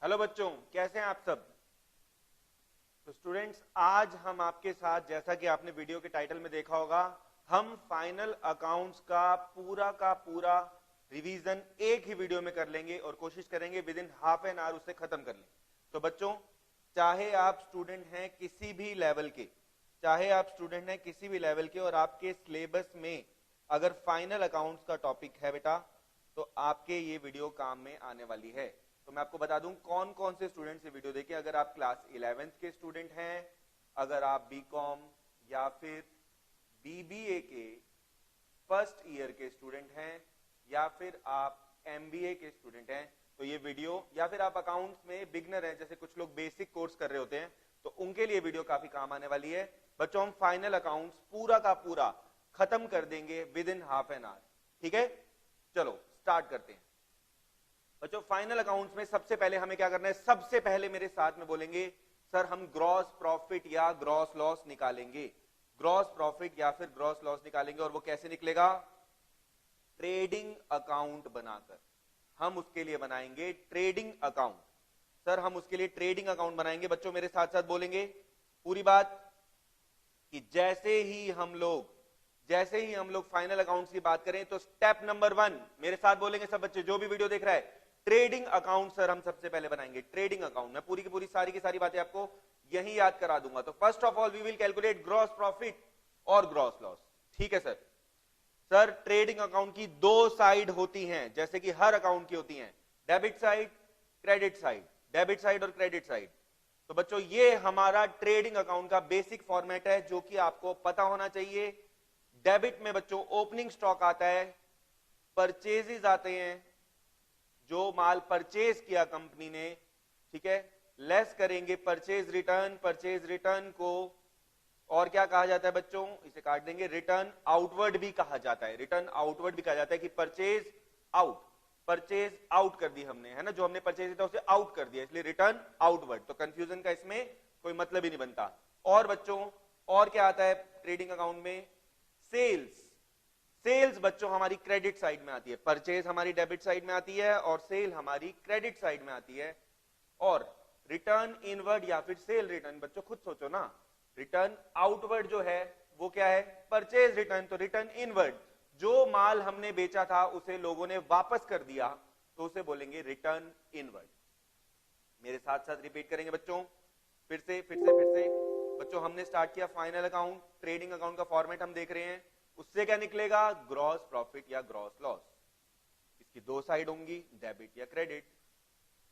Hello बच्चों, कैसे हैं आप सब। तो स्टूडेंट्स, आज हम आपके साथ, जैसा कि आपने वीडियो के टाइटल में देखा होगा, हम फाइनल अकाउंट्स का पूरा रिवीजन एक ही वीडियो में कर लेंगे और कोशिश करेंगे with in half an hour उसे खत्म कर लें। तो बच्चों, चाहे आप स्टूडेंट हैं किसी भी लेवल के, और आपके सिलेबस में अगर फाइनल अकाउंट्स का टॉपिक है बेटा, तो आपके ये वीडियो काम में आने वाली है। तो मैं आपको बता दूं कौन कौन से स्टूडेंट्स ये वीडियो देखें। अगर आप क्लास 11th के स्टूडेंट हैं, अगर आप बीकॉम या फिर बीबीए के फर्स्ट ईयर के स्टूडेंट हैं, या फिर आप एमबीए के स्टूडेंट हैं, तो ये वीडियो, या फिर आप अकाउंट्स में बिगनर हैं, जैसे कुछ लोग बेसिक कोर्स कर रहे होते हैं, तो उनके लिए वीडियो काफी काम आने वाली है। बच्चों, हम फाइनल अकाउंट्स पूरा का पूरा खत्म कर देंगे with in half an hour. ठीक है, चलो स्टार्ट करते हैं। बच्चों, फाइनल अकाउंट्स में सबसे पहले हमें क्या करना है, सबसे पहले मेरे साथ में बोलेंगे सर हम ग्रॉस प्रॉफिट या ग्रॉस लॉस निकालेंगे। ग्रॉस प्रॉफिट या फिर ग्रॉस लॉस निकालेंगे, और वो कैसे निकलेगा, ट्रेडिंग अकाउंट बनाकर। हम उसके लिए बनाएंगे ट्रेडिंग अकाउंट। सर हम उसके लिए ट्रेडिंग अकाउंट बनाएंगे। बच्चों मेरे साथ साथ बोलेंगे पूरी बात कि जैसे ही हम लोग फाइनल अकाउंट्स की बात करें, तो स्टेप नंबर 1 मेरे साथ बोलेंगे सब बच्चे, जो भी वीडियो देख रहा है, ट्रेडिंग अकाउंट सर हम सबसे पहले बनाएंगे। ट्रेडिंग अकाउंट मैं पूरी की पूरी सारी की सारी बातें आपको यही याद करा दूंगा। तो first of all we will calculate gross profit और ग्रॉस लॉस। ठीक है सर। सर ट्रेडिंग अकाउंट की दो साइड होती हैं, जैसे कि हर अकाउंट की होती हैं, debit side, credit side, debit side और क्रेडिट साइड। तो बच्चों ये हमारा ट्रेडिंग अकाउंट का बेसिक फॉर्मेट है, जो कि आपको पता होना चाहिए। डेबिट में बच्चों ओपनिंग स्टॉक आता है, परचेजेस आते हैं, जो माल परचेज किया कंपनी ने, ठीक है, लेस करेंगे परचेज रिटर्न को, और क्या कहा जाता है बच्चों, इसे काट देंगे, रिटर्न आउटवर्ड भी कहा जाता है। कि परचेज आउट कर दी हमने, है ना, जो हमने परचेज किया उसे आउट कर दिया, इसलिए रिटर्न आउटवर्ड। तो कंफ्यूजन का इसमें कोई मतलब ही नहीं बनता। और बच्चों और क्या आता है ट्रेडिंग अकाउंट में, सेल्स बच्चों हमारी क्रेडिट साइड में आती है, परचेज हमारी डेबिट साइड में आती है और सेल हमारी क्रेडिट साइड में आती है। और रिटर्न इनवर्ड या फिर सेल रिटर्न, बच्चों खुद सोचो ना, रिटर्न आउटवर्ड जो है वो क्या है, परचेज रिटर्न। तो रिटर्न इनवर्ड, जो माल हमने बेचा था उसे लोगों ने वापस कर दिया, तो उसे बोलेंगे रिटर्न इनवर्ड। मेरे साथ साथ रिपीट करेंगे बच्चों, फिर से बच्चों, हमने स्टार्ट किया फाइनल अकाउंट, ट्रेडिंग अकाउंट का फॉर्मेट हम देख रहे हैं, उससे क्या निकलेगा, ग्रॉस प्रॉफिट या ग्रॉस लॉस। इसकी दो साइड होंगी, डेबिट या क्रेडिट।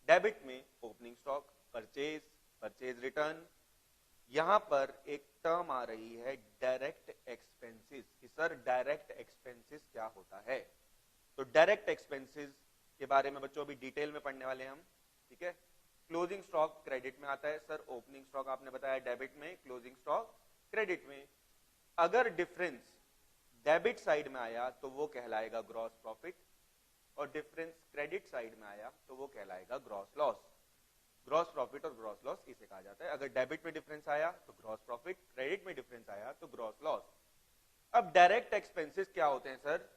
डेबिट में ओपनिंग स्टॉक, परचेज रिटर्न। यहां पर एक टर्म आ रही है डायरेक्ट एक्सपेंसेस, कि सर डायरेक्ट एक्सपेंसेस क्या होता है। तो डायरेक्ट एक्सपेंसेस के बारे में बच्चों अभी डिटेल में पढ़ने वाले हैं हम। ठीक है, क्लोजिंग स्टॉक क्रेडिट में आता है, सर ओपनिंग स्टॉक आपने बताया डेबिट में, क्लोजिंग स्टॉक क्रेडिट में। अगर डिफरेंस डेबिट साइड में आया तो वो कहलाएगा ग्रॉस प्रॉफिट, और डिफरेंस क्रेडिट साइड में आया तो वो कहलाएगा ग्रॉस लॉस। ग्रॉस प्रॉफिट और ग्रॉस लॉस इसे कहा जाता है। अगर डेबिट में डिफरेंस आया तो ग्रॉस प्रॉफिट, क्रेडिट में डिफरेंस आया तो ग्रॉस लॉस। अब डायरेक्ट एक्सपेंसेस क्या होते हैं सर,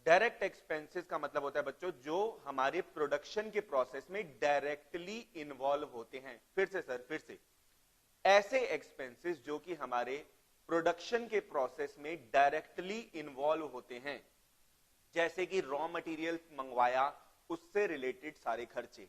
डायरेक्ट एक्सपेंसेस का मतलब होता है बच्चों जो हमारे प्रोडक्शन के प्रोसेस में डायरेक्टली इन्वॉल्व होते हैं। फिर से ऐसे एक्सपेंसेस जो कि हमारे प्रोडक्शन के प्रोसेस में डायरेक्टली इन्वॉल्व होते हैं, जैसे कि रॉ मटेरियल मंगवाया उससे रिलेटेड सारे खर्चे,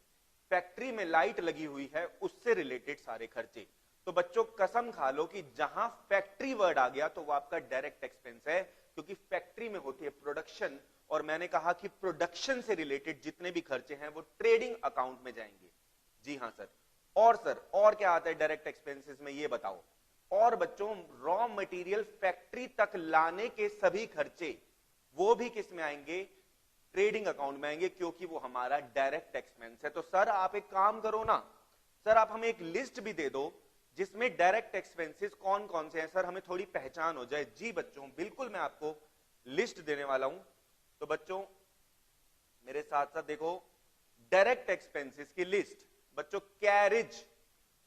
फैक्ट्री में लाइट लगी हुई है उससे रिलेटेड सारे खर्चे। तो बच्चों कसम खा लो कि जहां फैक्ट्री वर्ड आ गया तो वो आपका डायरेक्ट एक्सपेंस है, क्योंकि फैक्ट्री में होती है प्रोडक्शन, और मैंने कहा कि प्रोडक्शन से रिलेटेड जितने भी खर्चे हैं वो ट्रेडिंग अकाउंट में जाएंगे। जी हां सर। और क्या आता है डायरेक्ट एक्सपेंसेस में, ये बताओ। और बच्चों रॉ मटेरियल फैक्ट्री तक लाने के सभी खर्चे वो भी किस में आएंगे, ट्रेडिंग अकाउंट में आएंगे, क्योंकि वो हमारा डायरेक्ट एक्सपेंस है। तो सर आप एक काम करो ना, सर आप हमें एक लिस्ट भी दे दो जिसमें डायरेक्ट एक्सपेंसेस कौन कौन से हैं, सर हमें थोड़ी पहचान हो जाए। जी बच्चों बिल्कुल मैं आपको लिस्ट देने वाला हूं। तो बच्चों मेरे साथ साथ देखो, डायरेक्ट एक्सपेंसेस की लिस्ट बच्चों,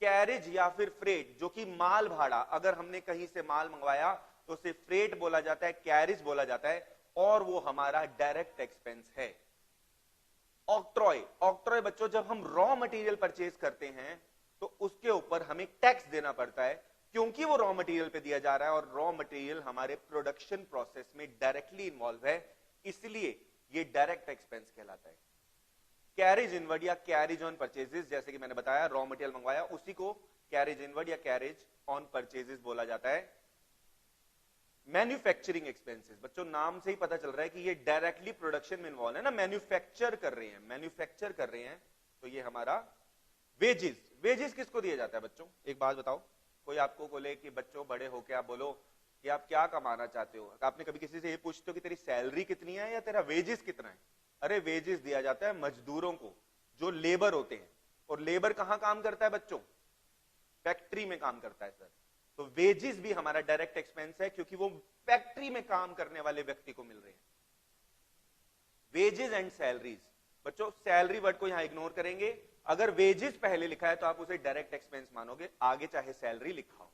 कैरेज या फिर फ्रेट, जो कि माल भाड़ा, अगर हमने कहीं से माल मंगवाया तो उसे फ्रेट बोला जाता है, कैरेज बोला जाता है, और वो हमारा डायरेक्ट एक्सपेंस है। ऑक्ट्रॉय, ऑक्ट्रॉय बच्चों जब हम रॉ मटेरियल परचेज करते हैं तो उसके ऊपर हमें टैक्स देना पड़ता है, क्योंकि वो रॉ मटेरियल पे दिया जा रहा है और रॉ मटेरियल हमारे प्रोडक्शन प्रोसेस में डायरेक्टली इन्वॉल्व है, इसलिए ये डायरेक्ट एक्सपेंस कहलाता है। कैरेज इनवर्ड या कैरेज ऑन परचेजेस, जैसे कि मैंने बताया रॉ मटेरियल मंगवाया, उसी को कैरेज इनवर्ड या कैरेज ऑन परचेजेस बोला जाता है। मैन्युफैक्चरिंग एक्सपेंसेस, बच्चों नाम से ही पता चल रहा है कि ये डायरेक्टली प्रोडक्शन में इन्वॉल्व है ना, मैन्युफैक्चर कर रहे हैं, मैन्युफैक्चर कर रहे हैं, तो ये हमारा वेजेस। वेजेस किसको दिया जाता है बच्चों? एक बात बताओ, कोई आपको बोले कि बच्चों बड़े होके आप बोलो कि आप क्या कमाना चाहते हो, आपने कभी किसी से ये पूछते हो कि तेरी सैलरी कितनी है या तेरा वेजेस कितना है? अरे वेजेस दिया जाता है मजदूरों को, जो लेबर होते हैं। और लेबर कहां काम करता है बच्चों? फैक्ट्री में काम करता है सर। तो वेजेस भी हमारा डायरेक्ट एक्सपेंस है, क्योंकि वो फैक्ट्री में काम करने वाले व्यक्ति को मिल रहे हैं। वेजेस एंड सैलरीज, बच्चों सैलरी वर्ड को यहां इग्नोर करेंगे, अगर वेजेस पहले लिखा है तो आप उसे डायरेक्ट एक्सपेंस मानोगे, आगे चाहे सैलरी लिखा हो।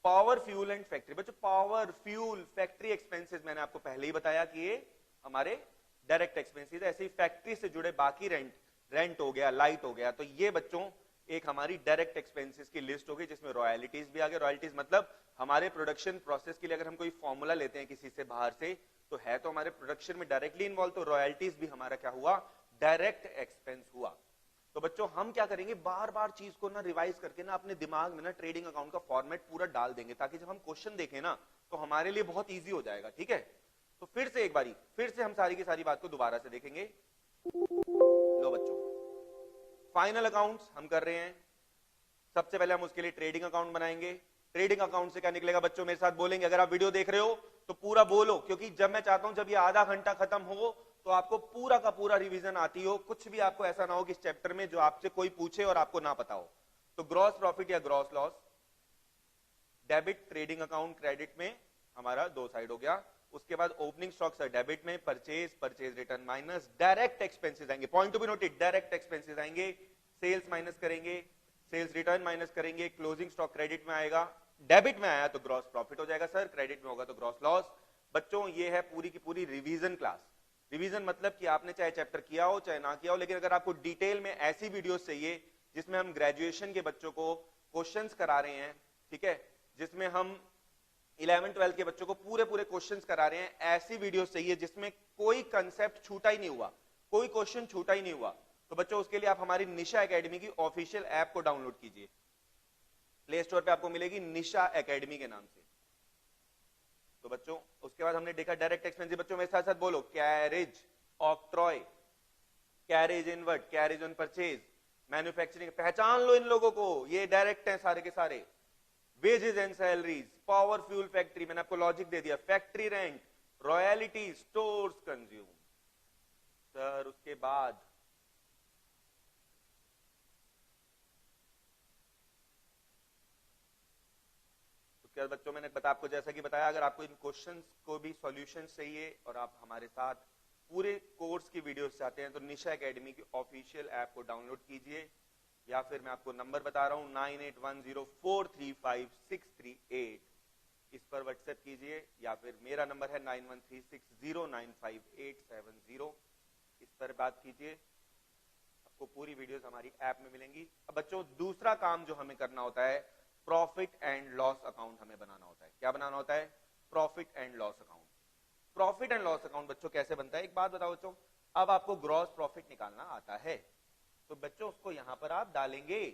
पावर, फ्यूल एंड फैक्ट्री, बच्चों पावर, फ्यूल, फैक्ट्री एक्सपेंसेस मैंने आपको पहले ही बताया कि ये हमारे डायरेक्ट एक्सपेंसेस। ऐसे ही फैक्ट्री से जुड़े बाकी रेंट हो गया, लाइट हो गया, तो ये बच्चों एक हमारी डायरेक्ट एक्सपेंसेस की लिस्ट होगी, जिसमें रॉयल्टीज भी आ गए। रॉयल्टीज मतलब हमारे प्रोडक्शन प्रोसेस के लिए अगर हम कोई फॉर्मूला लेते हैं किसी से बाहर से, तो है तो हमारे प्रोडक्शन में डायरेक्टली इन्वॉल्व, तो रॉयल्टीज भी हमारा क्या हुआ? डायरेक्ट एक्सपेंस हुआ। तो बच्चों हम क्या करेंगे, बार बार चीज को ना रिवाइज करके ना अपने दिमाग में ना ट्रेडिंग अकाउंट का फॉर्मेट पूरा डाल देंगे, ताकि जब हम क्वेश्चन देखें ना तो हमारे लिए बहुत ईजी हो जाएगा। ठीक है, तो फिर से एक बारी फिर से हम सारी की सारी बात को दोबारा से देखेंगे। लो बच्चों, फाइनल अकाउंट्स हम कर रहे हैं। सबसे पहले हम उसके लिए ट्रेडिंग अकाउंट बनाएंगे। ट्रेडिंग अकाउंट से क्या निकलेगा बच्चों? मेरे साथ बोलेंगे, अगर आप वीडियो देख रहे हो तो पूरा बोलो, क्योंकि जब मैं चाहता हूं जब ये आधा घंटा खत्म हो तो आपको पूरा का पूरा रिवीजन आती हो, कुछ भी आपको ऐसा ना हो कि इस चैप्टर में जो आपसे कोई पूछे और आपको ना पता हो। तो ग्रॉस प्रॉफिट या gross loss, debit trading account, credit में हमारा दो साइड हो गया। उसके बाद ओपनिंग स्टॉक सर डेबिट में, purchase return minus, direct expenses आएंगे, point to be noted, direct expenses आएंगे, सेल्स माइनस करेंगे, सेल्स रिटर्न माइनस करेंगे, क्लोजिंग स्टॉक क्रेडिट में आएगा, डेबिट में आया तो ग्रॉस प्रॉफिट हो जाएगा सर, क्रेडिट में होगा तो ग्रॉस लॉस। बच्चों ये है पूरी की पूरी रिवीजन क्लास। रिवीजन मतलब कि आपने चाहे चैप्टर किया हो चाहे ना किया हो, लेकिन अगर आपको डिटेल में ऐसी वीडियोस चाहिए जिसमें हम ग्रेजुएशन के बच्चों को क्वेश्चंस करा रहे हैं, ठीक है, जिसमें हम 11th 12th के बच्चों को पूरे पूरे क्वेश्चंस करा रहे हैं, ऐसी वीडियोस चाहिए जिसमें कोई कंसेप्ट छूटा ही नहीं हुआ, कोई क्वेश्चन छूटा ही नहीं हुआ, तो बच्चों उसके लिए आप हमारी निशा एकेडमी की ऑफिशियल ऐप को डाउनलोड कीजिए। प्ले स्टोर पे आपको मिलेगी निशा एकेडमी के नाम से। तो बच्चों उसके बाद हमने देखा डायरेक्ट एक्सपेंसिव, बच्चों मेरे साथ साथ बोलो, carriage, octroi, carriage inward, carriage on purchase, manufacturing, पहचान लो इन लोगों को, ये डायरेक्ट हैं सारे के सारे। Wages and salaries, power, fuel, factory, मैंने आपको लॉजिक दे दिया, factory rent, royalty, stores consume. Sir उसके बाद बच्चों मैंने आपको जैसा कि बताया, अगर आपको इन क्वेश्चंस को भी सॉल्यूशंस चाहिए और आप हमारे साथ पूरे कोर्स की वीडियोस चाहते हैं, तो निशा एकेडमी की ऑफिशियल ऐप को डाउनलोड कीजिए, या फिर मैं आपको नंबर बता रहा हूं 9810435638, इस पर व्हाट्सएप कीजिए, या फिर मेरा नंबर है 9136095870, इस पर बात कीजिए, आपको पूरी वीडियोस हमारी ऐप में मिलेंगी। अब बच्चों दूसरा काम जो हमें करना होता है, प्रॉफिट एंड लॉस अकाउंट हमें बनाना होता है। क्या बनाना होता है? Profit and loss account. Profit and loss account बच्चों कैसे बनता है? एक बात बताओ बच्चों, अब आपको ग्रॉस प्रॉफिट निकालना आता है, तो बच्चों उसको यहां पर आप डालेंगे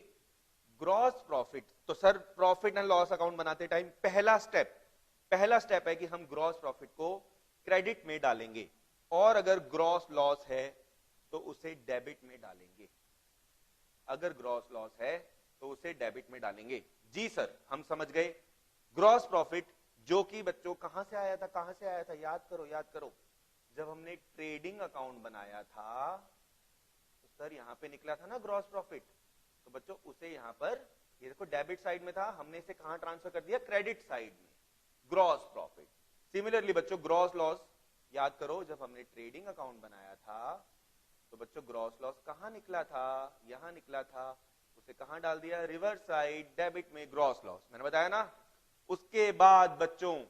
ग्रॉस प्रॉफिट। तो sir profit and loss account बनाते टाइम पहला स्टेप है कि हम ग्रॉस प्रॉफिट को क्रेडिट में डालेंगे, और अगर ग्रॉस लॉस है तो उसे डेबिट में डालेंगे। अगर ग्रॉस लॉस है तो उसे डेबिट में डालेंगे। जी सर हम समझ गए। ग्रॉस प्रॉफिट जो कि बच्चों कहां से आया था, याद करो, जब हमने ट्रेडिंग अकाउंट बनाया था तो सर यहां पे निकला था ना ग्रॉस प्रॉफिट, तो बच्चों उसे यहां पर, ये देखो डेबिट साइड में था, हमने इसे कहां ट्रांसफर कर दिया? क्रेडिट साइड में, ग्रॉस प्रॉफिट। सिमिलरली बच्चों ग्रॉस लॉस याद करो, जब हमने ट्रेडिंग अकाउंट बनाया था तो बच्चों ग्रॉस लॉस कहां निकला था? यहां निकला था, उसे कहां डाल दिया? रिवर्स साइड, डेबिट में, ग्रॉस लॉस। मैंने बताया ना। उसके बाद बच्चों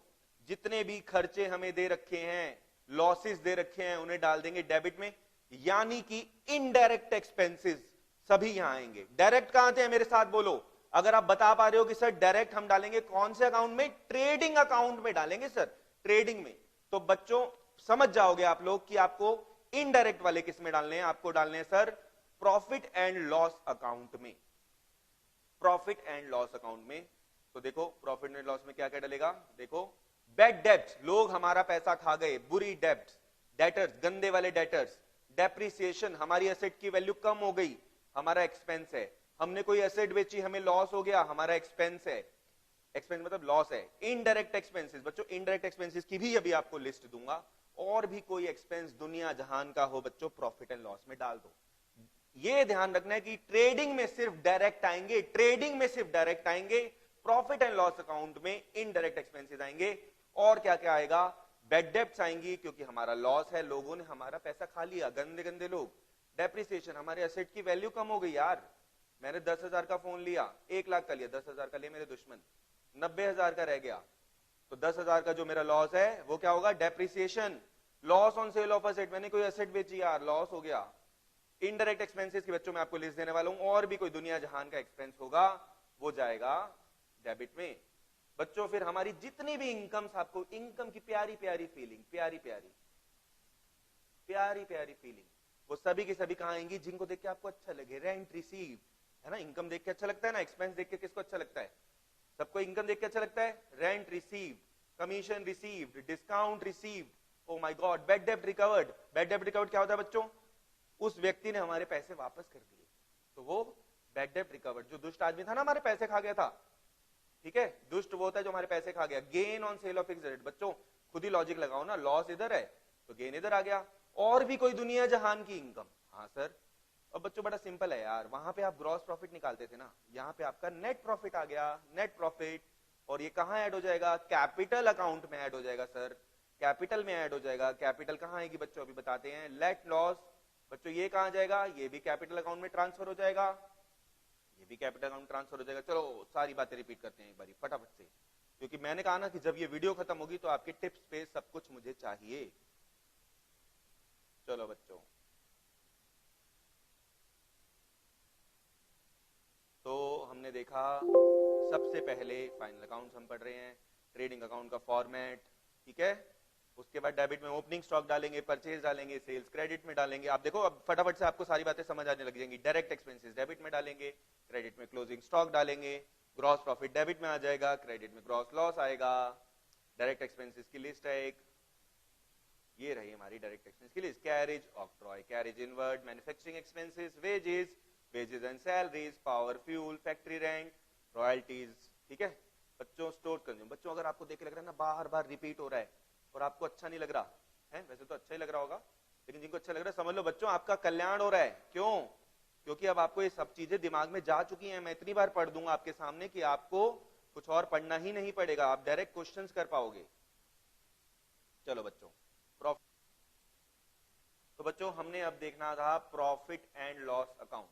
जितने भी खर्चे हमें दे रखे हैं, लॉसेस दे रखे हैं, उन्हें डाल देंगे डेबिट में। यानी कि इनडायरेक्ट एक्सपेंसेस सभी यहां आएंगे। डायरेक्ट कहां थे मेरे साथ बोलो। अगर आप बता पा रहे हो कि सर डायरेक्ट हम डालेंगे कौन से अकाउंट में, ट्रेडिंग अकाउंट में डालेंगे सर, ट्रेडिंग में, तो बच्चों समझ जाओगे आप लोग कि आपको इनडायरेक्ट वाले किस में डालने हैं। आपको डालने हैं sir profit and loss account में, प्रॉफिट एंड लॉस अकाउंट में। तो देखो प्रॉफिट एंड लॉस में क्या क्या डलेगा, देखो बैड डेब्ट, लोग हमारा पैसा खा गए, बुरी डेब्ट, डेटर्स, गंदे वाले डेटर्स, डेप्रिसिएशन, हमारी एसेट की वैल्यू कम हो गई, हमारा एक्सपेंस है, हमने कोई एसेट बेची हमें लॉस हो गया, हमारा एक्सपेंस है, एक्सपेंस मतलब लॉस है। इनडायरेक्ट एक्सपेंसेस, बच्चों इनडायरेक्ट एक्सपेंसेस की भी अभी आपको लिस्ट दूंगा, और भी कोई एक्सपेंस दुनिया जहान का हो बच्चों प्रॉफिट एंड लॉस में डाल दो। ये ध्यान रखना है कि ट्रेडिंग में सिर्फ डायरेक्ट आएंगे, ट्रेडिंग में सिर्फ डायरेक्ट आएंगे, प्रॉफिट एंड लॉस अकाउंट में इनडायरेक्ट एक्सपेंसेस आएंगे। और क्या क्या आएगा, बैड डेब्ट्स आएंगी क्योंकि हमारा लॉस है, लोगों ने हमारा पैसा खा लिया, गंदे गंदे लोग। डेप्रिसिएशन, हमारे एसेट की वैल्यू कम हो गई यार, मैंने 10,000 का फोन लिया, 1 लाख का लिया, 10,000 का लिए मेरे दुश्मन, 90,000 का रह गया, तो 10,000 का जो मेरा लॉस है वो क्या होगा, depreciation, loss on sale of asset, मैंने कोई एसेट बेची यार, लॉस हो गया। इनडायरेक्ट एक्सपेंसेस की बच्चों में आपको लिस्ट देने वाला हूं, और भी कोई दुनिया जहान का एक्सपेंस होगा वो जाएगा डेबिट में। बच्चों फिर हमारी जितनी भी इनकम्स, आपको इनकम की प्यारी प्यारी फीलिंग, प्यारी प्यारी प्यारी प्यारी फीलिंग, वो सभी की सभी कहां आएंगी, जिनको देख के आपको अच्छा लगे। रेंट रिसीव है ना, इनकम देख के अच्छा लगता है ना, एक्सपेंस देख के किसको अच्छा लगता है, सबको इनकम देख के अच्छा लगता है। Rent receive, commission received, discount received, oh my God, bad डेब्ट रिकवर्ड। बैड डेब्ट रिकवर्ड क्या होता है बच्चों, उस व्यक्ति ने हमारे पैसे वापस कर दिए, तो वो बैड डेब्ट रिकवर्ड। जो दुष्ट आदमी था ना हमारे पैसे खा गया था, ठीक है, दुष्ट वो होता है जो हमारे पैसे खा गया। Gain on sale of fixed asset, बच्चों खुद ही लॉजिक लगाओ ना, लॉस इधर है तो गेन इधर आ गया। और भी कोई दुनिया जहान की इनकम, हाँ सर। अब बच्चों बड़ा सिंपल है यार, वहां पे आप ग्रॉस प्रॉफिट निकालते थे ना, यहाँ पे आपका नेट प्रॉफिट आ गया, नेट प्रॉफिट। और ये कहां ऐड हो जाएगा, कैपिटल अकाउंट में ऐड हो जाएगा सर, कैपिटल में ऐड हो जाएगा। कैपिटल कहां आएगी बच्चों, अभी बताते हैं। लेट लॉस, बच्चों ये कहां जाएगा, ये भी कैपिटल अकाउंट में ट्रांसफर हो जाएगा, ये भी कैपिटल अकाउंट ट्रांसफर हो जाएगा। चलो सारी बातें रिपीट करते हैं एक बारी फटाफट से, क्योंकि मैंने कहा ना कि जब ये वीडियो खत्म होगी तो आपके टिप्स पे सब कुछ मुझे चाहिए। चलो बच्चों, तो हमने देखा सबसे पहले फाइनल अकाउंट्स हम पढ़ रहे हैं, ट्रेडिंग अकाउंट का फॉर्मेट, ठीक है। उसके बाद डेबिट में ओपनिंग स्टॉक डालेंगे, परचेज डालेंगे, सेल्स क्रेडिट में डालेंगे। आप देखो अब फटाफट से आपको सारी बातें समझ आने लग जाएंगी। डायरेक्ट एक्सपेंसेस डेबिट में डालेंगे, क्रेडिट में क्लोजिंग स्टॉक डालेंगे, ग्रॉस प्रॉफिट डेबिट में आ जाएगा, क्रेडिट में ग्रॉस लॉस आएगा। डायरेक्ट एक्सपेंसेस की लिस्ट है एक, ये रही हमारी डायरेक्ट एक्सपेंस की list. Carriage, octroi, carriage inward, manufacturing expenses, wages, wages and salaries, power, fuel, factory rent, royalties, ठीक है बच्चों। स्टोर कंज्यूम, बच्चों अगर आपको देख के लग रहा है ना बार बार रिपीट हो रहा है और आपको अच्छा नहीं लग रहा है, वैसे तो अच्छा ही लग रहा होगा, लेकिन जिनको अच्छा लग रहा है समझ लो बच्चों आपका कल्याण हो रहा है। क्यों, क्योंकि अब आपको ये सब चीजें दिमाग में जा चुकी हैं। मैं इतनी बार पढ़ दूंगा आपके सामने कि आपको कुछ और पढ़ना ही नहीं पड़ेगा, आप डायरेक्ट क्वेश्चंस कर पाओगे। चलो बच्चों, प्रॉफिट, तो बच्चों हमने अब देखना था प्रॉफिट एंड लॉस अकाउंट।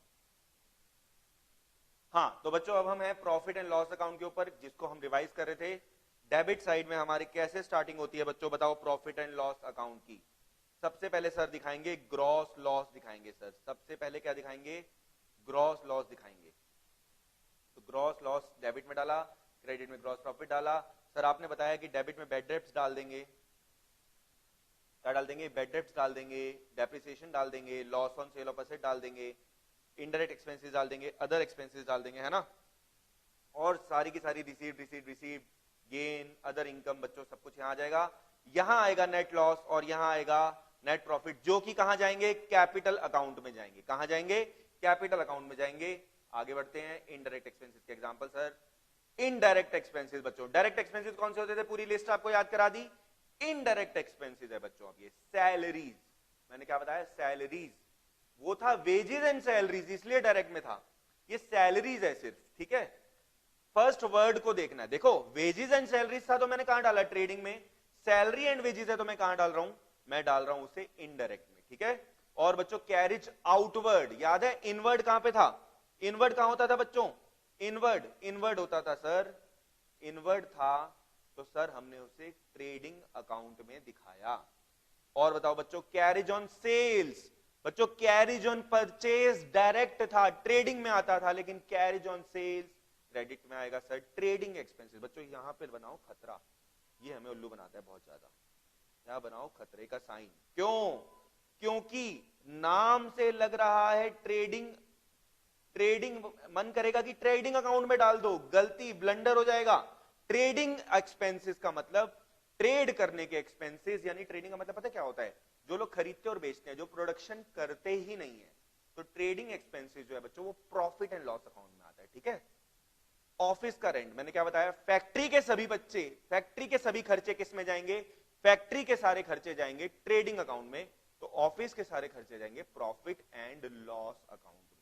हाँ तो बच्चों अब हम हैं प्रॉफिट एंड लॉस अकाउंट के ऊपर, जिसको हम रिवाइज कर रहे थे। डेबिट साइड में हमारी कैसे स्टार्टिंग होती है बच्चों, बताओ प्रॉफिट एंड लॉस अकाउंट की। सबसे पहले सर दिखाएंगे ग्रॉस लॉस दिखाएंगे सर, सबसे पहले क्या दिखाएंगे, ग्रॉस लॉस दिखाएंगे। तो ग्रॉस लॉस डेबिट में डाला, क्रेडिट में ग्रॉस प्रॉफिट डाला। सर आपने बताया कि डेबिट में बैड डेब्ट्स डाल देंगे, क्या डाल देंगे, बैड डेब्ट्स डाल देंगे, डेप्रिसिएशन डाल देंगे, loss on sale of asset डाल देंगे, इनडायरेक्ट एक्सपेंसेस डाल देंगे, अदर एक्सपेंसेस डाल देंगे, है ना। और सारी की सारी रिसीव्ड, गेन, अदर इनकम, बच्चों सब कुछ यहां आ जाएगा। यहां आएगा नेट लॉस और यहां आएगा नेट प्रॉफिट, जो कि कहां जाएंगे, कैपिटल अकाउंट में जाएंगे। कहां जाएंगे, कैपिटल अकाउंट में जाएंगे। आगे बढ़ते हैं, इनडायरेक्ट एक्सपेंसेस के एग्जांपल सर। इनडायरेक्ट एक्सपेंसेस बच्चों, डायरेक्ट एक्सपेंसेस कौन से होते थे, पूरी लिस्ट आपको याद करा दी। इनडायरेक्ट एक्सपेंसेस है बच्चों अब ये सैलरीज, मैंने क्या बताया, सैलरीज। वो था वेजेस एंड सैलरीज, इसलिए डायरेक्ट में था, ये सैलरीज है सिर्फ, ठीक है। फर्स्ट वर्ड को देखना है, देखो वेजेस एंड सैलरीज था तो मैंने कहां डाला, ट्रेडिंग में। सैलरी एंड वेजेस है तो मैं कहां डाल रहा हूं, मैं डाल रहा हूं उसे इनडायरेक्ट में, ठीक है। और बच्चों कैरिज आउटवर्ड, याद है इनवर्ड कहां पे था, इनवर्ड कहां होता था बच्चों, इनवर्ड, इनवर्ड होता था सर, इनवर्ड था तो सर हमने उसे ट्रेडिंग अकाउंट में दिखाया। और बताओ बच्चों कैरिज ऑन सेल्स, बच्चों कैरिज ऑन परचेज डायरेक्ट था, ट्रेडिंग में आता था, लेकिन कैरिज ऑन सेल्स क्रेडिट में आएगा सर, ट्रेडिंग एक्सपेंसेस। बच्चों यहां पे बनाओ खतरा, ये हमें उल्लू बनाता है बहुत ज्यादा। यहां बनाओ खतरे का साइन, क्यों? क्योंकि नाम से लग रहा है ट्रेडिंग, ट्रेडिंग मन करेगा कि ट्रेडिंग अकाउंट में डाल दो, गलती, ब्लंडर हो जाएगा। ट्रेडिंग एक्सपेंसेस का मतलब ट्रेड करने के एक्सपेंसेस, यानी ट्रेडिंग का मतलब पता क्या होता है? जो लोग खरीदते और बेचते हैं, जो प्रोडक्शन करते ही नहीं है। तो ट्रेडिंग एक्सपेंसेस जो है बच्चों वो प्रॉफिट एंड लॉस अकाउंट में आता है, ठीक है। ऑफिस का रेंट, मैंने क्या बताया? फैक्ट्री के सभी बच्चे, फैक्ट्री के सभी खर्चे किस में जाएंगे? फैक्ट्री के सारे खर्चे जाएंगे ट्रेडिंग अकाउंट में, तो ऑफिस के सारे खर्चे जाएंगे प्रॉफिट एंड लॉस अकाउंट में।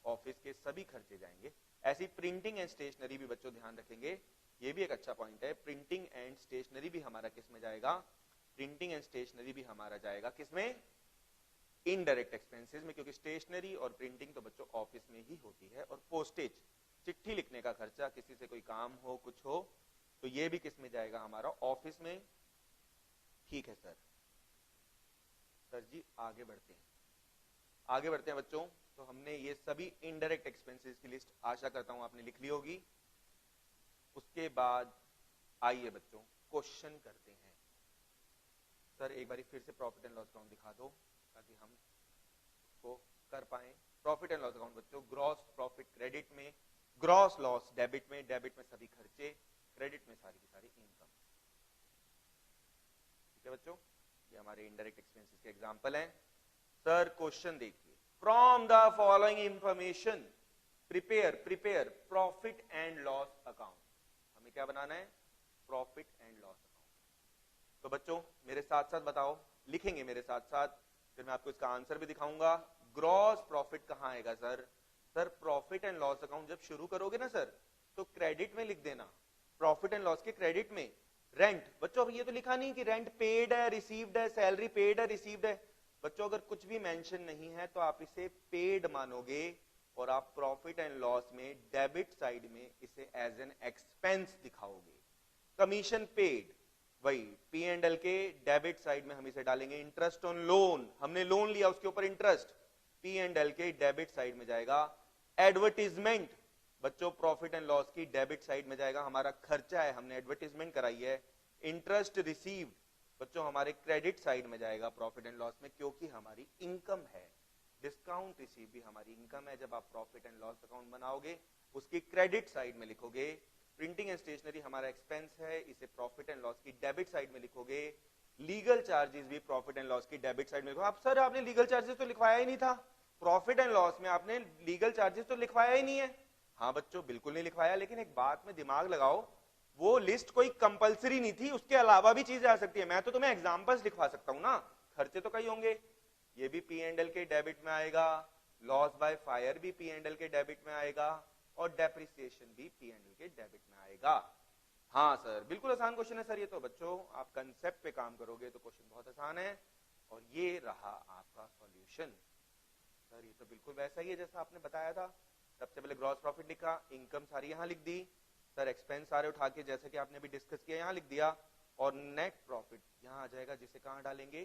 ऑफिस के सभी खर्चे जाएंगे। ऐसी प्रिंटिंग एंड स्टेशनरी भी बच्चों ध्यान रखेंगे, ये भी एक अच्छा पॉइंट है। प्रिंटिंग एंड स्टेशनरी भी हमारा किस में जाएगा? प्रिंटिंग एंड स्टेशनरी भी हमारा जाएगा किसमें? इनडायरेक्ट एक्सपेंसेस में, क्योंकि स्टेशनरी और प्रिंटिंग तो बच्चों ऑफिस में ही होती है। और पोस्टेज, चिट्ठी लिखने का खर्चा, किसी से कोई काम हो, कुछ हो, तो ये भी किस में जाएगा? हमारा ऑफिस में। ठीक है सर। सर जी आगे बढ़ते हैं, आगे बढ़ते हैं बच्चों। तो हमने ये सभी इनडायरेक्ट एक्सपेंसेस की लिस्ट आशा करता हूं आपने लिख ली होगी। उसके बाद आइए बच्चों क्वेश्चन करते हैं। सर एक बार फिर से प्रॉफिट एंड लॉस अकाउंट दिखा दो ताकि हम उसको कर पाए। प्रॉफिट एंड लॉस अकाउंट बच्चों, ग्रॉस प्रॉफिट क्रेडिट में, ग्रॉस लॉस डेबिट में, डेबिट में सभी खर्चे, क्रेडिट में सारी की सारी इनकम। ठीक है बच्चों, ये हमारे इनडायरेक्ट एक्सपेंसेस के एग्जांपल हैं। सर क्वेश्चन देखिए, from the following information prepare profit and loss account. हमें क्या बनाना है? Profit and loss account. तो बच्चों मेरे साथ साथ बताओ, लिखेंगे मेरे साथ साथ, फिर मैं आपको इसका आंसर भी दिखाऊंगा। ग्रॉस प्रॉफिट कहां आएगा sir? Sir profit and loss account जब शुरू करोगे ना सर, तो क्रेडिट में लिख देना, प्रॉफिट एंड लॉस के क्रेडिट में। रेंट बच्चों, अब ये तो लिखा नहीं कि रेंट पेड है, रिसीव्ड है, सैलरी पेड है, रिसीव्ड है। बच्चों अगर कुछ भी मेंशन नहीं है तो आप इसे पेड मानोगे, और आप प्रॉफिट एंड लॉस में डेबिट साइड में इसे एज एन एक्सपेंस दिखाओगे। कमीशन पेड, वही पी एंड एल के डेबिट साइड में हम इसे डालेंगे। इंटरेस्ट ऑन लोन, हमने लोन लिया उसके ऊपर इंटरेस्ट, पी एंड एल के डेबिट साइड में जाएगा। एडवर्टीजमेंट बच्चों प्रॉफिट एंड लॉस की डेबिट साइड में जाएगा, हमारा खर्चा है, हमने एडवर्टीजमेंट कराई है। इंटरेस्ट रिसीव्ड बच्चों हमारे क्रेडिट साइड में जाएगा प्रॉफिट एंड लॉस में, क्योंकि हमारी इनकम है। डिस्काउंट रिसीव भी हमारी इनकम है। जब आप प्रॉफिट एंड लॉस अकाउंट बनाओगे उसकी क्रेडिट साइड में लिखोगे। प्रिंटिंग एंड स्टेशनरी हमारा एक्सपेंस है, इसे प्रॉफिट एंड लॉस की डेबिट साइड में लिखोगे। लीगल चार्जेस भी प्रॉफिट एंड लॉस की डेबिट साइड में लिखो। आप सर आपने लीगल चार्जेस तो लिखवाया ही नहीं था, प्रॉफिट एंड लॉस में आपने लीगल चार्जेस तो लिखवाया ही नहीं है। हाँ बच्चों बिल्कुल नहीं लिखवाया, लेकिन एक बात में दिमाग लगाओ, वो लिस्ट कोई कंपलसरी नहीं थी, उसके अलावा भी चीजें आ सकती है। मैं तो तुम्हें एग्जांपल्स लिखवा सकता हूं ना, खर्चे तो कई होंगे। ये भी पी एंड एल के डेबिट में आएगा, लॉस बाय फायर भी पी एंड एल के डेबिट में आएगा, और डेप्रिसिएशन भी पी एंड एल के डेबिट में आएगा। हाँ सर बिल्कुल आसान क्वेश्चन है सर ये तो। बच्चों आप कंसेप्ट पे काम करोगे तो क्वेश्चन बहुत आसान है। और ये रहा आपका सॉल्यूशन। सर ये तो बिल्कुल वैसा ही है जैसा आपने बताया था। सबसे पहले ग्रॉस प्रॉफिट लिखा, इनकम सारी यहां लिख दी, सर एक्सपेंस सारे उठा के जैसे कि आपने भी डिस्कस किया यहां लिख दिया, और नेट प्रॉफिट यहां आ जाएगा, जिसे कहां डालेंगे?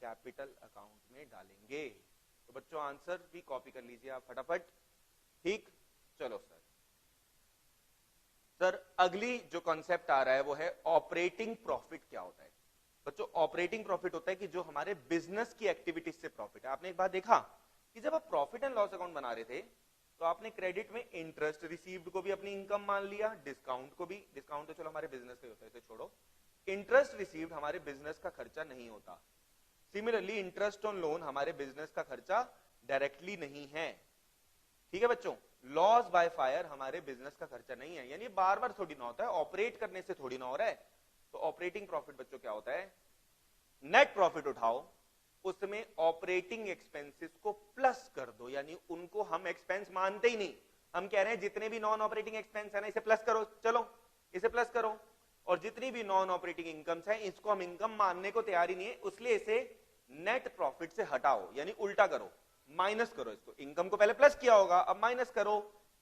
कैपिटल अकाउंट में डालेंगे। तो बच्चों आंसर भी कॉपी कर लीजिए आप फटाफट। ठीक, चलो सर। सर अगली जो कॉन्सेप्ट आ रहा है वो है ऑपरेटिंग प्रॉफिट। क्या होता है बच्चों? ऑपरेटिंग प्रॉफिट होता है कि जो हमारे बिजनेस की एक्टिविटीज से प्रॉफिट है। आपने एक बात देखा कि जब आप प्रॉफिट एंड लॉस अकाउंट बना रहे थे तो आपने क्रेडिट में इंटरेस्ट रिसीव्ड को भी अपनी इनकम मान लिया, डिस्काउंट को भी। डिस्काउंट तो चलो हमारे बिजनेस का होता है, इसे छोड़ो। इंटरेस्ट रिसीव्ड हमारे बिजनेस का खर्चा नहीं होता। सिमिलरली इंटरेस्ट ऑन लोन हमारे बिजनेस का खर्चा डायरेक्टली नहीं है। ठीक है बच्चों, लॉस बाय फायर हमारे बिजनेस का खर्चा नहीं है, यानी बार बार थोड़ी ना होता है, ऑपरेट करने से थोड़ी ना हो रहा है। तो ऑपरेटिंग प्रॉफिट बच्चों क्या होता है? नेट प्रॉफिट उठाओ, उसमें ऑपरेटिंग एक्सपेंसेस को प्लस कर दो, यानी उनको हम एक्सपेंस मानते ही नहीं। हम कह रहे हैं जितने भी नॉन ऑपरेटिंग एक्सपेंस है ना इसे प्लस करो, चलो इसे प्लस करो। और जितनी भी नॉन ऑपरेटिंग इनकम्स है इसको हम इनकम मानने को तैयार ही नहीं है, इसलिए इसे नेट प्रॉफिट से हटाओ, यानी उल्टा करो, माइनस करो इसको। इनकम को पहले प्लस किया होगा, अब माइनस करो।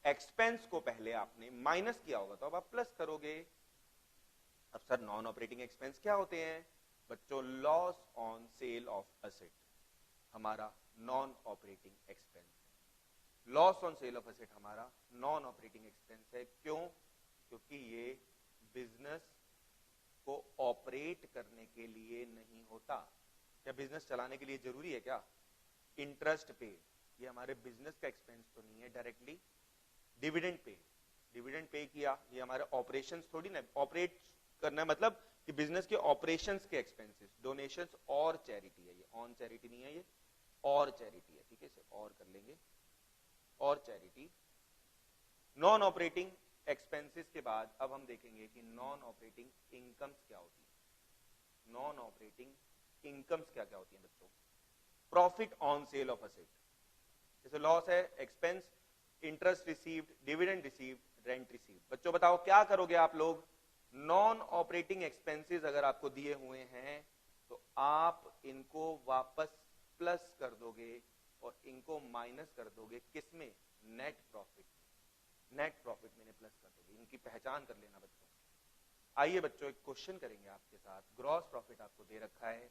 एक्सपेंस को पहले आपने माइनस किया होगा तो अब आप प्लस करोगे। अब सर नॉन ऑपरेटिंग एक्सपेंस क्या होते हैं? बच्चों loss on sale of asset. हमारा नॉन ऑपरेटिंग एक्सपेंस है। Loss on sale of asset हमारा नॉन ऑपरेटिंग एक्सपेंस है। क्यों? क्योंकि ये बिजनेस को ऑपरेट करने के लिए नहीं होता। क्या बिजनेस चलाने के लिए जरूरी है क्या? इंटरेस्ट पे, ये हमारे बिजनेस का एक्सपेंस तो नहीं है directly. Dividend pay, dividend pay किया, ये हमारे ऑपरेशंस थोड़ी ना, ऑपरेट करना है मतलब कि बिजनेस के ऑपरेशंस के एक्सपेंसेस। डोनेशंस और चैरिटी है, ये ऑन चैरिटी नहीं है, ये और चैरिटी है, ठीक है, इसे और कर लेंगे, और चैरिटी। नॉन ऑपरेटिंग एक्सपेंसेस के बाद अब हम देखेंगे कि नॉन ऑपरेटिंग इनकम्स क्या होती है। नॉन ऑपरेटिंग इनकम्स क्या क्या होती है बच्चों? Profit on sale of asset, जैसे लॉस है, expense, interest received, dividend received, rent received. बच्चों बताओ क्या करोगे आप लोग? नॉन ऑपरेटिंग एक्सपेंसेस अगर आपको दिए हुए हैं तो आप इनको वापस प्लस कर दोगे और इनको माइनस कर दोगे किसमें? Net profit. नेट प्रॉफिट में प्लस कर दोगे, इनकी पहचान कर लेना बच्चों। आइए बच्चों एक क्वेश्चन करेंगे आपके साथ। ग्रॉस प्रॉफिट आपको दे रखा है,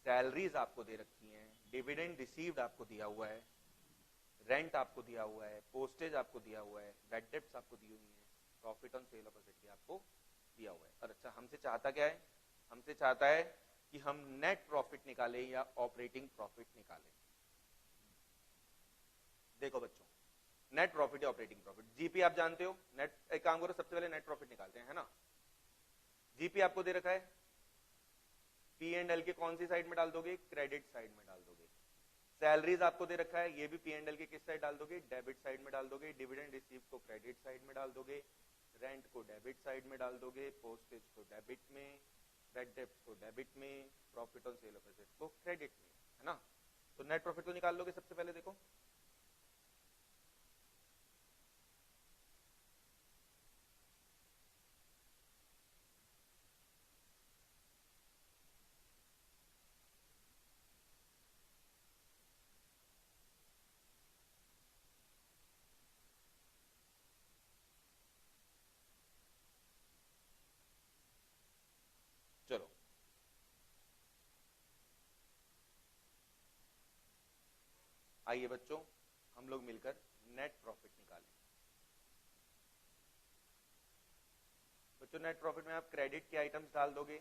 सैलरीज आपको दे रखी हैं, डिविडेंड रिसीव्ड आपको दिया हुआ है, रेंट आपको दिया हुआ है, पोस्टेज आपको दिया हुआ है, बैड डेब्ट्स आपको दी हुई है, profit on sale of asset भी आपको दिया हुआ है। और अच्छा हमसे चाहता क्या है? हमसे चाहता है कि हम नेट प्रॉफिट निकालें या ऑपरेटिंग प्रॉफिट निकालें। देखो बच्चों, नेट प्रॉफिट या ऑपरेटिंग प्रॉफिट, जीपी आप जानते हो। नेट एक काम करो, सबसे पहले नेट प्रॉफिट निकालते हैं, है ना। जीपी आपको दे रखा है, पी एंड एल के कौन सी साइड में डाल दोगे? क्रेडिट साइड में डाल दोगे। सैलरीज आपको दे रखा है, ये भी पी एंड एल के किस साइड डाल दोगे? डेबिट साइड में डाल दोगे। डिविडेंड रिसीव को क्रेडिट साइड में डाल दोगे, रेंट को डेबिट साइड में डाल दोगे, पोस्टेज को डेबिट में, बैड डेब्ट्स को डेबिट में, profit on sale of asset को क्रेडिट में, है ना। तो नेट प्रॉफिट को निकाल लोगे सबसे पहले। देखो चलो, आइए बच्चों हम लोग मिलकर नेट प्रॉफिट निकालें। बच्चों नेट प्रॉफिट में आप क्रेडिट के आइटम्स डाल दोगे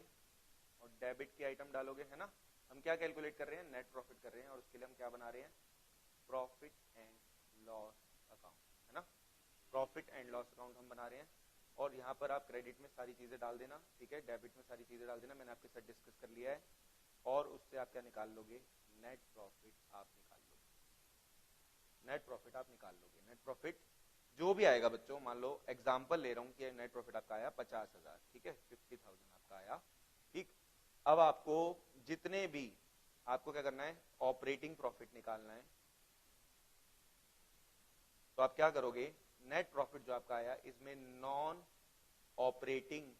और डेबिट के आइटम डालोगे, है ना। हम क्या कैलकुलेट कर रहे हैं? नेट प्रॉफिट कर रहे हैं, और उसके लिए हम क्या बना रहे हैं? प्रॉफिट एंड लॉस अकाउंट, है ना। प्रॉफिट एंड लॉस अकाउंट हम बना रहे हैं, और यहाँ पर आप क्रेडिट में सारी चीजें डाल देना, ठीक है, डेबिट में सारी चीजें डाल देना, मैंने आपके साथ डिस्कस कर लिया है। और उससे आप क्या निकाल लोगे? नेट प्रॉफिट आप निकाल लोगे। नेट प्रॉफिट आप निकाल लोगे। नेट प्रॉफिट जो भी आएगा बच्चों, मान लो एग्जांपल ले रहा हूं कि नेट प्रॉफिट आपका आया 50,000, ठीक है, 50,000 आपका आया, ठीक। अब आपको जितने भी, आपको क्या करना है? ऑपरेटिंग प्रॉफिट निकालना है। तो आप क्या करोगे? नेट प्रॉफिट जो आपका आया, इसमें नॉन ऑपरेटिंग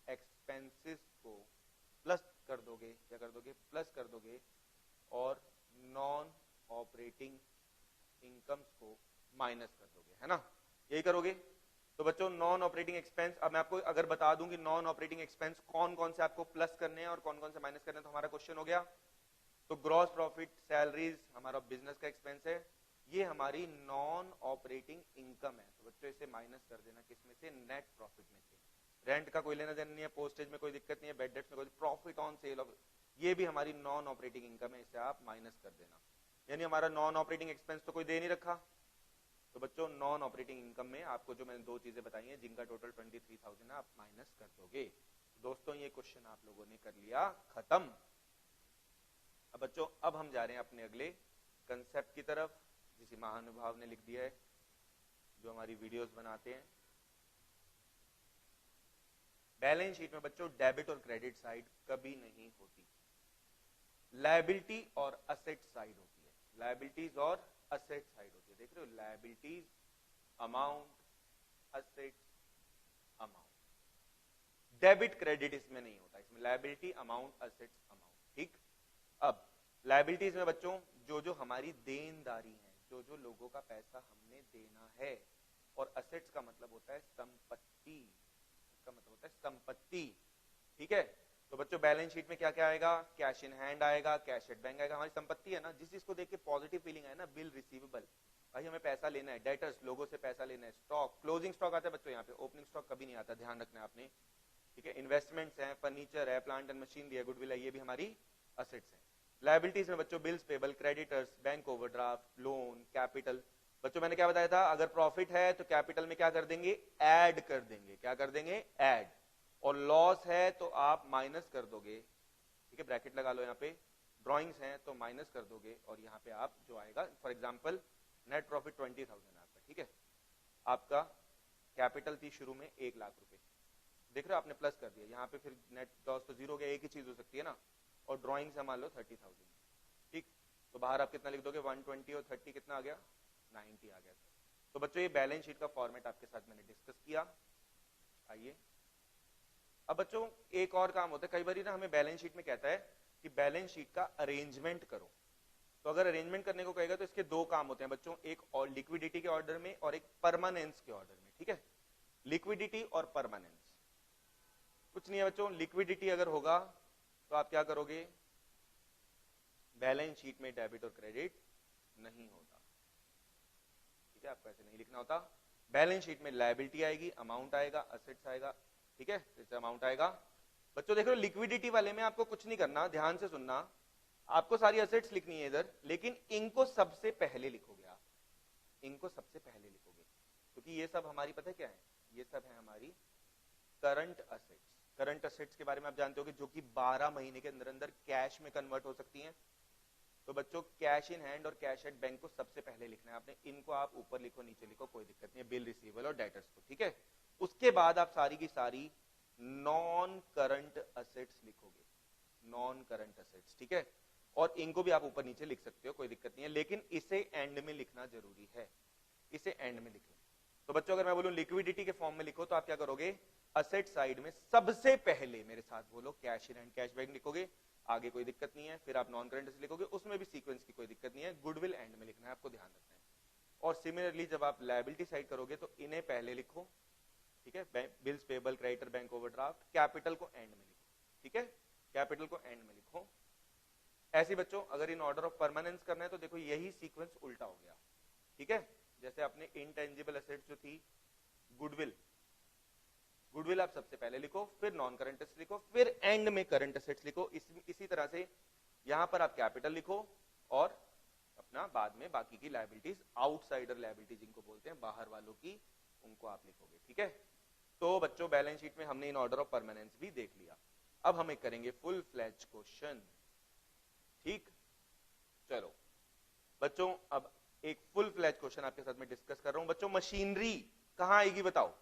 एक्सपेंसेस को प्लस कर दोगे, क्या कर दोगे? प्लस कर दोगे, और नॉन ऑपरेटिंग इनकम्स को माइनस कर दोगे, है ना। यही करोगे। तो बच्चों नॉन ऑपरेटिंग एक्सपेंस, अब मैं आपको अगर बता दूं कि नॉन ऑपरेटिंग एक्सपेंस कौन कौन से आपको प्लस करने हैं और कौन कौन से माइनस करने हैं, तो हमारा क्वेश्चन हो गया। तो ग्रॉस प्रॉफिट, सैलरीज हमारा बिजनेस का एक्सपेंस है, ये हमारी नॉन ऑपरेटिंग इनकम है, तो बच्चों इसे माइनस कर देना किसमें से? नेट प्रॉफिट में से। रेंट का कोई लेना देना नहीं है, पोस्टेज में कोई दिक्कत नहीं है, बैड डेब्ट्स में कोई, प्रॉफिट ऑन सेल ऑफ, ये भी हमारी नॉन ऑपरेटिंग इनकम है, इसे आप माइनस कर देना। यानी हमारा नॉन ऑपरेटिंग एक्सपेंस तो कोई दे नहीं रखा। तो बच्चों नॉन ऑपरेटिंग इनकम में आपको जो मैंने दो चीजें बताई हैं, जिनका टोटल 23,000 है, आप माइनस कर दोगे। दोस्तों ये क्वेश्चन आप लोगों ने कर लिया खत्म। अब बच्चों अब हम जा रहे हैं अपने अगले कंसेप्ट की तरफ, जिसे महानुभाव ने लिख दिया है, जो हमारी वीडियोस बनाते हैं। बैलेंस शीट में बच्चों डेबिट और क्रेडिट साइड कभी नहीं होती, लायबिलिटी और असेट साइड होती है। लायबिलिटीज और असेट साइड होती है, देख रहे हो, liabilities amount, asset amount. Debit credit इसमें नहीं होता, इसमें लायबिलिटी अमाउंट असेट्स अमाउंट, ठीक। अब लायबिलिटीज में बच्चों जो जो हमारी देनदारी है, जो जो लोगों का पैसा हमने देना है, और असेट्स का मतलब होता है संपत्ति, इसका मतलब होता है संपत्ति, ठीक है। तो बच्चों बैलेंस शीट में क्या क्या आएगा, कैश इन हैंड आएगा, कैश एट बैंक आएगा, हमारी संपत्ति है ना, जिस चीज को देख के पॉजिटिव फीलिंग है ना, बिल रिसीवेबल, भाई हमें पैसा लेना है, डेटर्स लोगों से पैसा लेना है, स्टॉक, क्लोजिंग स्टॉक आता है बच्चों यहाँ पे, ओपनिंग स्टॉक कभी नहीं आता, ध्यान रखना है आपने, ठीक है। इन्वेस्टमेंट्स हैं, फर्नीचर है, प्लांट एंड मशीनरी है, गुडविल है, ये भी हमारी असेट्स हैं। लायबिलिटीज में बच्चों bills payable, creditors, bank overdraft, loan, capital. बच्चों मैंने क्या बताया था, अगर प्रॉफिट है तो कैपिटल में क्या कर देंगे, ऐड कर देंगे, क्या कर देंगे, ऐड, और लॉस है तो आप माइनस कर दोगे, ठीक है, ब्रैकेट लगा लो यहाँ पे, ड्रॉइंग्स हैं तो माइनस कर दोगे, और यहाँ पे आप जो आएगा, फॉर एग्जाम्पल नेट प्रॉफिट 20,000 आपका, ठीक है, आपका कैपिटल थी शुरू में 1 लाख रुपए, देख रहे हो आपने प्लस कर दिया, यहाँ पे फिर नेट लॉस तो जीरो हो गया, एक ही चीज हो सकती है ना, और ड्रॉइंग से मान लो 30,000, ठीक, तो बाहर आप कितना लिख दोगे, 120 और 30 कितना आ गया, 90 आ गया। तो बच्चों ये बैलेंस शीट का फॉर्मेट आपके साथ मैंने डिस्कस किया। आइए अब बच्चों एक और काम होता है, कई बार ना हमें बैलेंस शीट में कहता है कि बैलेंस शीट का अरेंजमेंट करो, तो अगर अरेंजमेंट करने को कहेगा तो इसके 2 काम होते हैं बच्चों, एक और लिक्विडिटी के ऑर्डर में और एक परमानेंस के ऑर्डर में, ठीक है। लिक्विडिटी और परमानेंस कुछ नहीं है बच्चों, लिक्विडिटी अगर होगा तो आप क्या करोगे, बैलेंस शीट में डेबिट और क्रेडिट नहीं होता, ठीक है, आपको ऐसे नहीं लिखना होता। बैलेंस शीट में लायबिलिटी आएगी, अमाउंट आएगा, असेट्स आएगा, ठीक है, जैसे अमाउंट आएगा। बच्चों देख लो लिक्विडिटी वाले में आपको कुछ नहीं करना, ध्यान से सुनना, आपको सारी असेट्स लिखनी है इधर, लेकिन इनको सबसे पहले लिखोगे आप, इनको सबसे पहले लिखोगे, क्योंकि ये सब हमारी पता है क्या है, ये सब है हमारी करंट असेट्स। करंट असेट्स के बारे में आप जानते हो कि जो कि 12 महीने के अंदर अंदर कैश में कन्वर्ट हो सकती हैं। तो बच्चों कैश इन हैंड और कैश एट बैंक को सबसे पहले लिखना है आपने, इनको आप ऊपर लिखो नीचे लिखो कोई दिक्कत नहीं है, बिल रिसीवेबल और डेटर्स को, ठीक है। उसके बाद आप सारी की सारी नॉन करंट असेट्स लिखोगे, नॉन करंट असेट्स, ठीक है, और इनको भी आप ऊपर नीचे लिख सकते हो, कोई दिक्कत नहीं है, लेकिन इसे एंड में लिखना जरूरी है, इसे एंड में लिखें। तो बच्चों अगर मैं बोलूं लिक्विडिटी के फॉर्म में लिखो तो आप क्या करोगे, असेट साइड में सबसे पहले मेरे साथ बोलो cash in hand cash bank लिखोगे, आगे कोई दिक्कत नहीं है, फिर आप नॉन करंट असेट लिखोगे, उसमें भी सीक्वेंस की कोई दिक्कत नहीं है, गुडविल एंड में लिखना है, आपको ध्यान रखना है। और सिमिलरली जब आप लायबिलिटी साइड करोगे तो इन्हें पहले लिखो, ठीक है, bills payable, creditor, bank overdraft, capital को एंड में लिखो, ठीक है, कैपिटल को एंड में लिखो। ऐसे बच्चों अगर इन ऑर्डर ऑफ परमानेंस करना है तो देखो यही सीक्वेंस उल्टा हो गया, ठीक है। जैसे अपने इनटेंजिबल एसेट्स जो थी गुडविल, गुडविल आप सबसे पहले लिखो, फिर नॉन करंट एसेट्स लिखो, फिर एंड में करंट एसेट्स लिखो। इसी तरह से यहां पर आप कैपिटल लिखो और अपना बाद में बाकी की लायबिलिटीज, आउटसाइडर लायबिलिटीज जिनको बोलते हैं, बाहर वालों की, उनको आप लिखोगे, ठीक है। तो बच्चों बैलेंस शीट में हमने इन ऑर्डर ऑफ परमानेंस भी देख लिया, अब हमें करेंगे फुल फ्लैज क्वेश्चन, ठीक। चलो बच्चों अब एक फुल फ्लैज क्वेश्चन आपके साथ में डिस्कस कर रहा हूं। बच्चों मशीनरी कहां आएगी बताओ,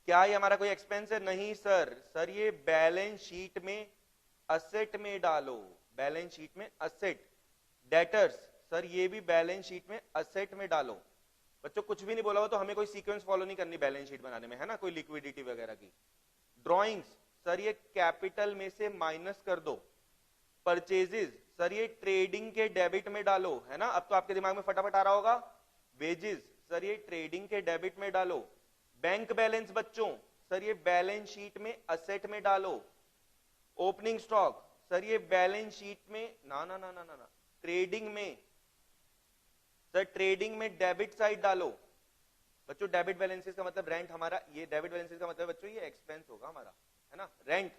क्या ये हमारा कोई एक्सपेंस है, नहीं सर, सर ये बैलेंस शीट में असेट में डालो, बैलेंस शीट में असेट। डेटर्स सर ये भी बैलेंस शीट में असेट में डालो। बच्चों कुछ भी नहीं बोला हो तो हमें कोई सीक्वेंस फॉलो नहीं करनी बैलेंस शीट बनाने में, है ना, कोई लिक्विडिटी वगैरह की। ड्रॉइंग्स सर ये कैपिटल में से माइनस कर दो। परचेजेस सर ये ट्रेडिंग के डेबिट में डालो, है ना, अब तो आपके दिमाग में फटाफट आ रहा होगा। वेजेस सर ये ट्रेडिंग के डेबिट में डालो। बैंक बैलेंस बच्चों सर ये बैलेंस शीट में असेट में डालो। ओपनिंग स्टॉक सर ये बैलेंस शीट में ना ना ना ना ना, ना। ट्रेडिंग में सर ट्रेडिंग में डेबिट साइड डालो। बच्चों डेबिट बैलेंसेस का मतलब रेंट, हमारा ये डेबिट बैलेंसेस का मतलब बच्चों ये एक्सपेंस होगा हमारा, है ना, रेंट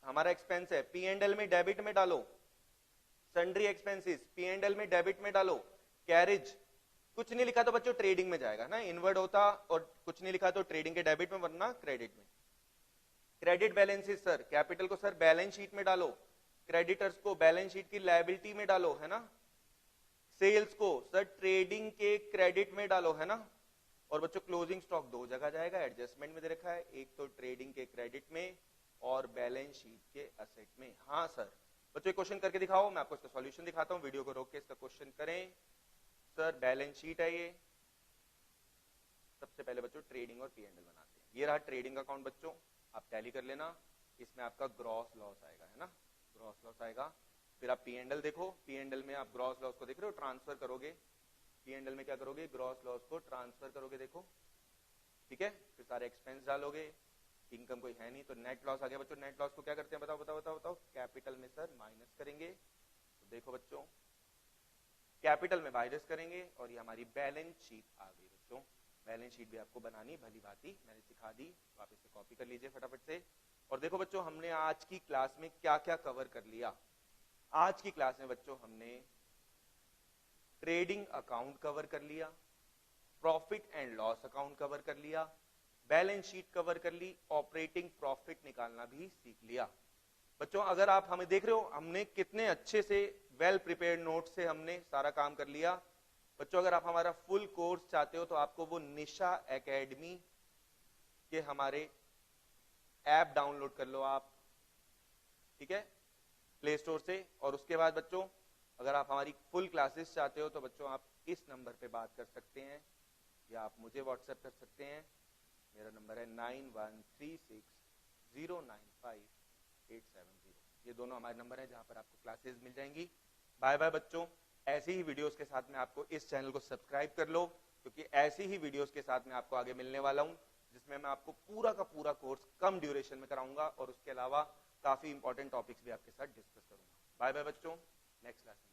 हमारा एक्सपेंस है, P&L में डेबिट में डालो। सन्ड्री एक्सपेंसेस P&L में डेबिट में डालो। कैरेज कुछ नहीं लिखा तो बच्चों ट्रेडिंग में जाएगा ना, इनवर्ड होता, और कुछ नहीं लिखा तो ट्रेडिंग के डेबिट में वरना क्रेडिट में। क्रेडिट बैलेंसेस सर कैपिटल को सर बैलेंस शीट में डालो, क्रेडिटर्स को बैलेंस शीट की लायबिलिटी में डालो, है ना। सेल्स को सर ट्रेडिंग के क्रेडिट में डालो, है ना। और बच्चों क्लोजिंग स्टॉक 2 जगह जाएगा, एडजस्टमेंट में दे रखा है, एक तो ट्रेडिंग के क्रेडिट में और बैलेंस शीट के असेट में। हाँ सर बच्चों एक क्वेश्चन करके दिखाओ, मैं आपको इसका सॉल्यूशन दिखाता हूं, वीडियो को रोक के इसका क्वेश्चन करें। सर बैलेंस शीट है ये, सबसे पहले बच्चों ट्रेडिंग और P&L बनाते हैं। ये रहा ट्रेडिंग अकाउंट बच्चों, आप टैली कर लेना, इसमें आपका ग्रॉस लॉस आएगा, है ना, ग्रॉस लॉस आएगा। फिर आप P&L देखो, P&L में आप ग्रॉस लॉस को देख रहे हो, ट्रांसफर करोगे, P&L में क्या करोगे, ग्रॉस लॉस को ट्रांसफर करोगे, देखो, ठीक है। फिर सारे एक्सपेंस डालोगे, इनकम कोई है नहीं, तो नेट लॉस आ गया बच्चों। नेट लॉस को क्या करते हैं बताओ बताओ बताओ बताओ, कैपिटल में सर माइनस करेंगे। तो देखो बच्चों कैपिटल में माइनस करेंगे और ये हमारी बैलेंस शीट आ गई बच्चों। बैलेंस शीट भी आपको बनानी भली भांति मैंने सिखा दी, वापस से कॉपी कर लीजिए फटाफट से। और देखो बच्चों हमने आज की क्लास में क्या क्या कवर कर लिया। आज की क्लास में बच्चों हमने ट्रेडिंग अकाउंट कवर कर लिया, profit and loss account cover कर लिया, बैलेंस शीट कवर कर ली, ऑपरेटिंग प्रॉफिट निकालना भी सीख लिया। बच्चों अगर आप हमें देख रहे हो हमने कितने अच्छे से वेल प्रिपेयर्ड नोट से हमने सारा काम कर लिया। बच्चों अगर आप हमारा फुल कोर्स चाहते हो तो आपको वो निशा एकेडमी के हमारे ऐप डाउनलोड कर लो आप, ठीक है, प्ले स्टोर से। और उसके बाद बच्चों अगर आप हमारी फुल क्लासेस चाहते हो तो बच्चों आप इस नंबर पे बात कर सकते हैं या आप मुझे व्हाट्सएप कर सकते हैं। मेरा नंबर है 9136095870। ये दोनों हमारे नंबर है जहां पर आपको क्लासेस मिल जाएंगी। बाय बाय बच्चों, ऐसी ही वीडियोस के साथ में आपको इस चैनल को सब्सक्राइब कर लो, क्योंकि ऐसी ही वीडियोस के साथ में आपको आगे मिलने वाला हूं जिसमें मैं आपको पूरा का पूरा कोर्स कम ड्यूरेशन में कराऊंगा और उसके अलावा काफी इंपॉर्टेंट टॉपिक्स भी आपके साथ डिस्कस करूंगा। बाय बाय बच्चों, नेक्स्ट क्लास में